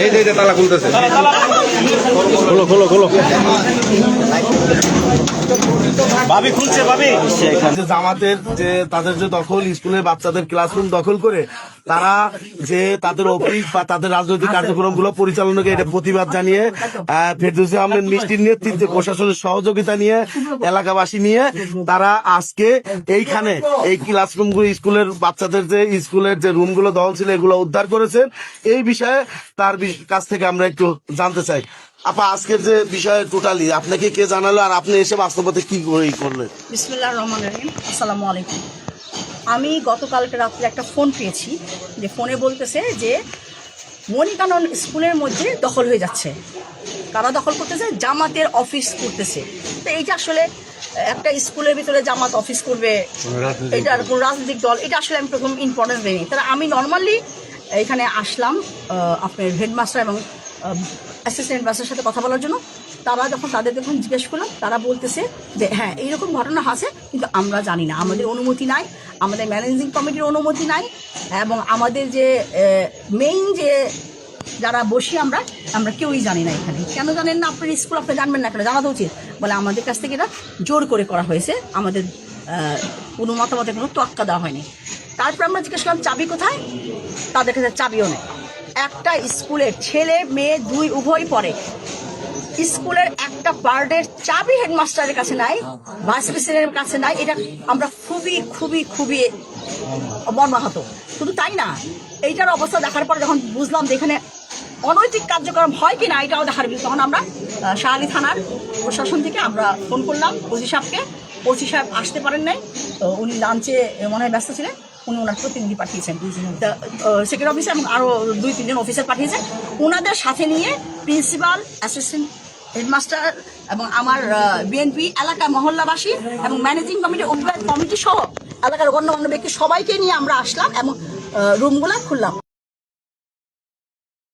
এই যে তালা খুলতেছে, খোলো খোলো খোলো। ভাবি খুলছে, ভাবি। যে জামাতের যে তাদের যে দখল, স্কুলের বাচ্চাদের ক্লাসরুম দখল করে তারা যে তাদের অফিস বা তাদের রাজনৈতিক কার্যক্রম গুলো পরিচালনাকে এটা প্রতিবাদ জানিয়ে ফেরদৌসী আহমেদ মিষ্টির নেতৃত্বে প্রশাসনের সহযোগিতা নিয়ে এলাকাবাসী নিয়ে তারা আজকে এইখানে এই ক্লাসরুম গুলো, স্কুলের বাচ্চাদের যে স্কুলের যে রুম গুলো দখল ছিল এগুলো উদ্ধার করেছেন। এই বিষয়ে তার কাছ থেকে আমরা একটু জানতে চাই। আপা, আজকের যে বিষয় টোটালি আপনাকে কে জানালো আর আপনি এসে বাস্তবতা কি করলেন? বিসমিল্লাহির রহমানির রহিম। আসসালামু আলাইকুম। আমি গতকালকে রাত্রে একটা ফোন পেয়েছি, যে ফোনে বলতেছে যে মণিকানন স্কুলের মধ্যে দখল হয়ে যাচ্ছে। কারা দখল করতেছে? জামাতের অফিস করতেছে। তো এইটা আসলে একটা স্কুলের ভিতরে জামাত অফিস করবে, এটার কোন রাজনৈতিক দল, এটা আসলে আমি প্রথম ইম্পর্টেন্স দিইনি। তাহলে আমি নর্মালি এখানে আসলাম আপনার হেডমাস্টার এবং অ্যাসিস্ট্যান্ট মাস্টারের সাথে কথা বলার জন্য। তারা তাদের যখন জিজ্ঞেস করলাম, তারা বলতেছে যে হ্যাঁ এইরকম ঘটনা আছে, কিন্তু আমরা জানি না, আমাদের অনুমতি নাই, আমাদের ম্যানেজিং কমিটির অনুমতি নাই, এবং আমাদের যে মেইন যে যারা বসি আমরা কেউই জানি না। এখানে কেন জানেন না? আপনার স্কুল আপনি জানবেন না কেন? জানা তো উচিত। বলে আমাদের কাছ থেকে এটা জোর করে করা হয়েছে, আমাদের কোনো মতামতের কোনো তোয়াক্কা দেওয়া হয়নি। তারপর আমরা জিজ্ঞেস করলাম চাবি কোথায়? তাদের কাছে চাবিও নেই। একটা স্কুলের ছেলে মেয়ে দুই উভয় পড়ে, স্কুলের একটা পার্টের চাবি হেডমাস্টারের কাছে নাই, ভাইস প্রেসিডেন্টের কাছে নাই। এটা আমরা খুবই খুবই খুবই মর্মাহত। শুধু তাই না, এইটার অবস্থা দেখার পর যখন বুঝলাম যে এখানে অনৈতিক কার্যক্রম হয় কিনা এটাও দেখার বিষয়, তখন আমরা শাহালি থানার প্রশাসন থেকে আমরা ফোন করলাম ওসি সাহেবকে। ওসি সাহেব আসতে পারেন নাই, উনি লাঞ্চে মনে হয় ব্যস্ত ছিলেন। উনি ওনার প্রতিনিধি পাঠিয়েছেন, সেক্রেটারি অফিসার এবং আরও 2-3 জন অফিসার পাঠিয়েছেন। ওনাদের সাথে নিয়ে প্রিন্সিপাল, অ্যাসিস্ট্যান্ট হেডমাস্টার এবং আমার বিএনপি এলাকা মহল্লাবাসী এবং ম্যানেজিং কমিটি, অভিভাবক কমিটি সহ এলাকার গণ্যমান্য ব্যক্তি সবাইকে নিয়ে আমরা আসলাম এবং রুমগুলো খুললাম।